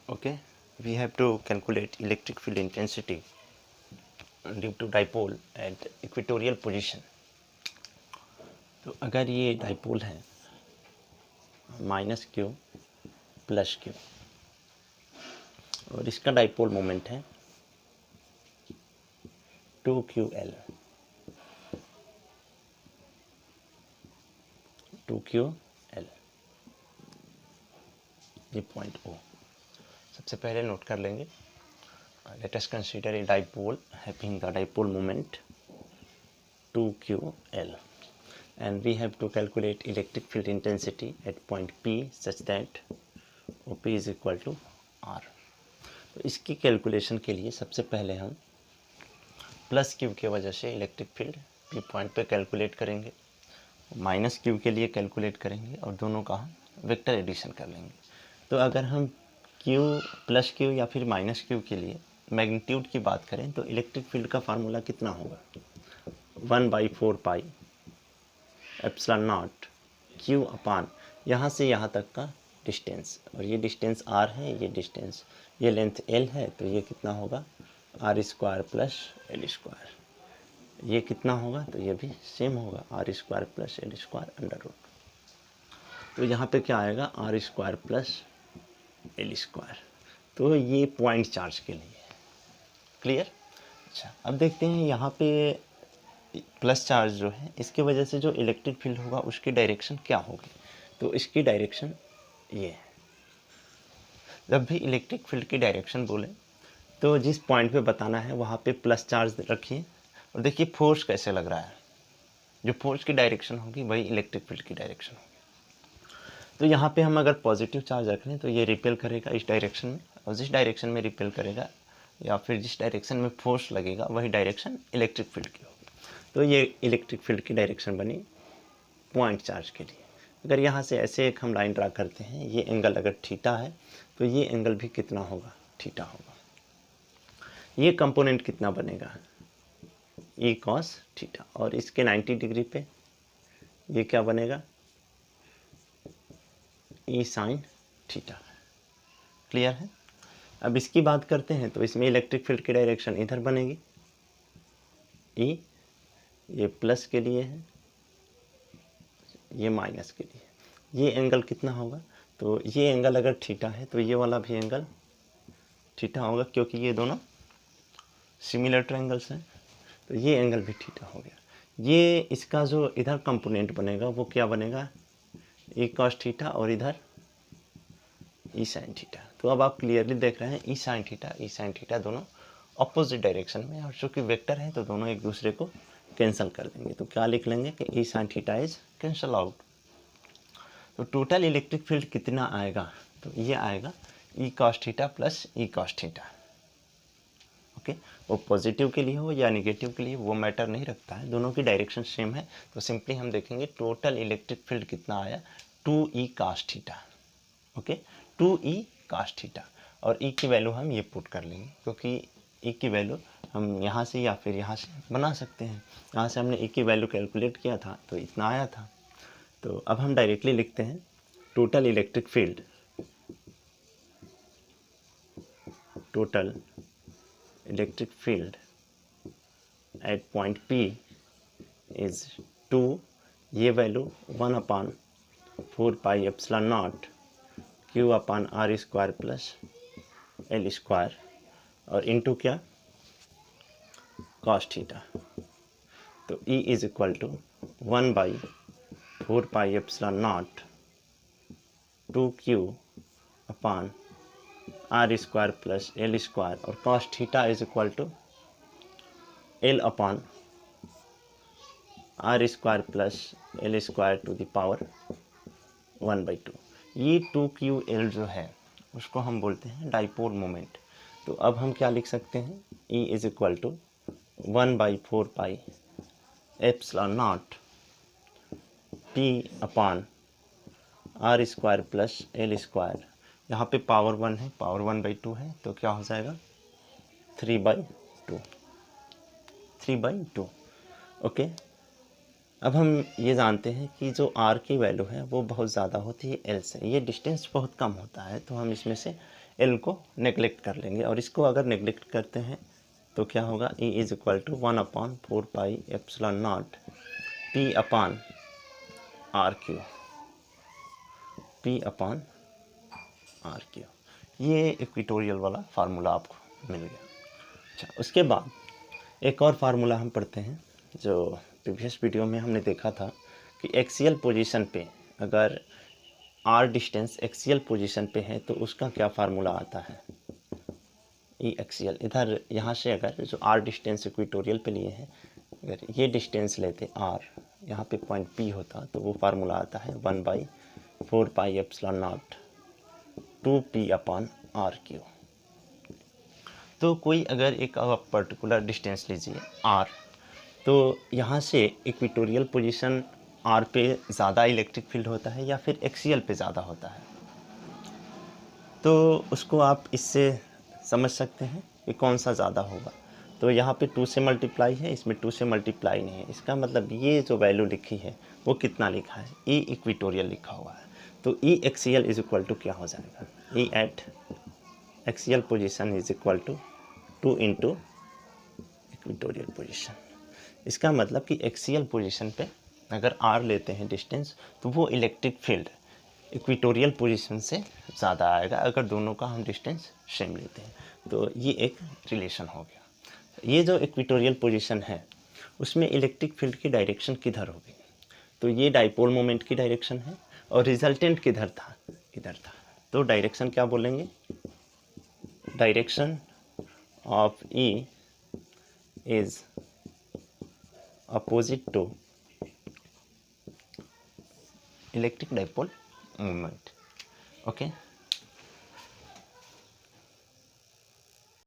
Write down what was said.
Okay, we have to calculate electric field intensity due to dipole at equatorial position. तो अगर ये dipole है -q +q और इसका डाइपोल मोमेंट है 2ql ये पॉइंट O। सबसे पहले नोट कर लेंगे, let us consider a dipole having the dipole moment 2ql and we have to calculate electric field intensity at point P such that OP is equal to R। तो इसकी calculation के लिए सबसे पहले हम +q के वजह से इलेक्ट्रिक फील्ड P पॉइंट पे कैलकुलेट करेंगे, -q के लिए कैलकुलेट करेंगे और दोनों का हम वेक्टर एडिशन कर लेंगे। तो अगर हम q या फिर -q के लिए मैग्नीट्यूड की बात करें तो इलेक्ट्रिक फील्ड का फार्मूला कितना होगा 1/4 पाई एप्सिलॉन नॉट q अपान यहाँ से यहाँ तक का डिस्टेंस, और ये डिस्टेंस r है, ये डिस्टेंस, ये लेंथ l है, तो ये कितना होगा r² + l²। ये कितना होगा तो ये भी सेम होगा r² + l² अंडर रूट। तो यहाँ पे क्या आएगा r² + l²। तो ये पॉइंट चार्ज के लिए क्लियर। अच्छा, अब देखते हैं यहाँ पे प्लस चार्ज जो है इसके वजह से जो इलेक्ट्रिक फील्ड होगा उसकी डायरेक्शन क्या होगी। तो इसकी डायरेक्शन ये है। जब भी इलेक्ट्रिक फील्ड की डायरेक्शन बोले तो जिस पॉइंट पे बताना है वहाँ पे प्लस चार्ज रखिए और देखिए फोर्स कैसे लग रहा है। जो फोर्स की डायरेक्शन होगी वही इलेक्ट्रिक फील्ड की डायरेक्शन होगी। तो यहाँ पे हम अगर पॉजिटिव चार्ज रख लें तो ये रिपेल करेगा इस डायरेक्शन में, और जिस डायरेक्शन में रिपेल करेगा या फिर जिस डायरेक्शन में फोर्स लगेगा वही डायरेक्शन इलेक्ट्रिक फील्ड की होगी। तो ये इलेक्ट्रिक फील्ड की डायरेक्शन बनी पॉइंट चार्ज के लिए। अगर यहाँ से ऐसे एक हम लाइन ड्रा करते हैं, ये एंगल अगर थीटा है तो ये एंगल भी कितना होगा थीटा होगा। ये कंपोनेंट कितना बनेगा e cos थीटा, और इसके 90 डिग्री पे ये क्या बनेगा e sin थीटा। क्लियर है। अब इसकी बात करते हैं तो इसमें इलेक्ट्रिक फील्ड की डायरेक्शन इधर बनेगी e, ये प्लस के लिए है, ये माइनस के लिए। ये एंगल कितना होगा तो ये एंगल अगर थीटा है तो ये वाला भी एंगल थीटा होगा, क्योंकि ये दोनों सिमिलर ट्रायंगल्स हैं। तो ये एंगल भी थीटा हो गया। ये इसका जो इधर कंपोनेंट बनेगा वो क्या बनेगा e cos थीटा, और इधर e sin थीटा। तो अब आप क्लियरली देख रहे हैं e sin थीटा दोनों अपोजिट डायरेक्शन में, और चूँकि वेक्टर है तो दोनों एक दूसरे को कैंसिल कर देंगे। तो क्या लिख लेंगे कि e sin theta is cancel out. तो टोटल इलेक्ट्रिक फील्ड कितना आएगा तो ये आएगा e cos theta plus e cos theta. Okay, वो पॉजिटिव के लिए हो या नेगेटिव के लिए वो मैटर नहीं रखता है, दोनों की डायरेक्शन सेम है। तो सिंपली हम देखेंगे टोटल इलेक्ट्रिक फील्ड कितना आया 2e cos theta. Okay, 2e cos theta, और e की वैल्यू हम ये पुट कर लेंगे, क्योंकि e की वैल्यू हम यहाँ से या फिर यहाँ से बना सकते हैं। यहाँ से हमने e की वैल्यू कैलकुलेट किया था तो इतना आया था। तो अब हम डायरेक्टली लिखते हैं total electric field, total electric field at point P is 2, ये value 1/4 pi epsilon naught q upon r² plus l², और इनटू क्या cos थीटा। तो E is equal to 1/4 pi epsilon naught 2q upon r² plus l², और cos theta is equal to l upon r² plus l² to the power 1/2। ये 2ql जो है उसको हम बोलते हैं डाइपोल मोमेंट। तो अब हम क्या लिख सकते हैं E is equal to 1/4 pi epsilon naught P upon r² plus l²। यहाँ पे पावर 1 है, पावर 1/2 है, तो क्या हो जाएगा 3/2। ओके, अब हम ये जानते हैं कि जो r की वैल्यू है वो बहुत ज़्यादा होती है l से, ये डिस्टेंस बहुत कम होता है, तो हम इसमें से l को नेगलेक्ट कर लेंगे। और इसको अगर नेगलेक्ट करते हैं तो क्या होगा, E is equal to 1/4πε0 P upon r cube, P upon r cube. ये इक्वेटोरियल वाला फार्मूला आपको मिल गया। अच्छा, उसके बाद एक और फार्मूला हम पढ़ते हैं जो प्रीवियस वीडियो में हमने देखा था कि एक्सियल पोजीशन पे अगर आर डिस्टेंस एक्सियल पोजीशन पे है तो उसका क्या फार्मूला आता है, ई एक्सियल। इधर यहाँ से अगर जो आर डिस्टेंस इक्वेटोरियल पे लिए हैं, अगर ये डिस्टेंस लेते आर, यहाँ पे पॉइंट पी होता तो वो फार्मूला आता है 1/4πε0 2p अपॉन आर क्यू। तो कोई अगर एक पर्टिकुलर डिस्टेंस लीजिए r, तो यहाँ से इक्वेटोरियल पोजीशन r पे ज़्यादा इलेक्ट्रिक फील्ड होता है या फिर एक्सियल पे ज़्यादा होता है, तो उसको आप इससे समझ सकते हैं कि कौन सा ज़्यादा होगा। तो यहाँ पे 2 से मल्टीप्लाई है, इसमें 2 से मल्टीप्लाई नहीं है, इसका मतलब ये जो वैल्यू लिखी है वो कितना लिखा है, ई इक्वेटोरियल लिखा हुआ है। तो E axial is equal to क्या हो जाएगा, E at axial position is equal to 2 into equatorial position. इसका मतलब कि एक्सियल पोजीशन पे अगर आर लेते हैं डिस्टेंस तो वो इलेक्ट्रिक फील्ड इक्वेटोरियल पोजीशन से ज़्यादा आएगा अगर दोनों का हम डिस्टेंस सेम लेते हैं। तो ये एक रिलेशन हो गया। ये जो इक्वेटोरियल पोजीशन है उसमें इलेक्ट्रिक फील्ड की डायरेक्शन किधर होगी, तो ये डाइपोल मोमेंट की डायरेक्शन है और रिजल्टेंट किधर था, इधर था। तो डायरेक्शन क्या बोलेंगे, direction of E is opposite to electric dipole moment. Okay.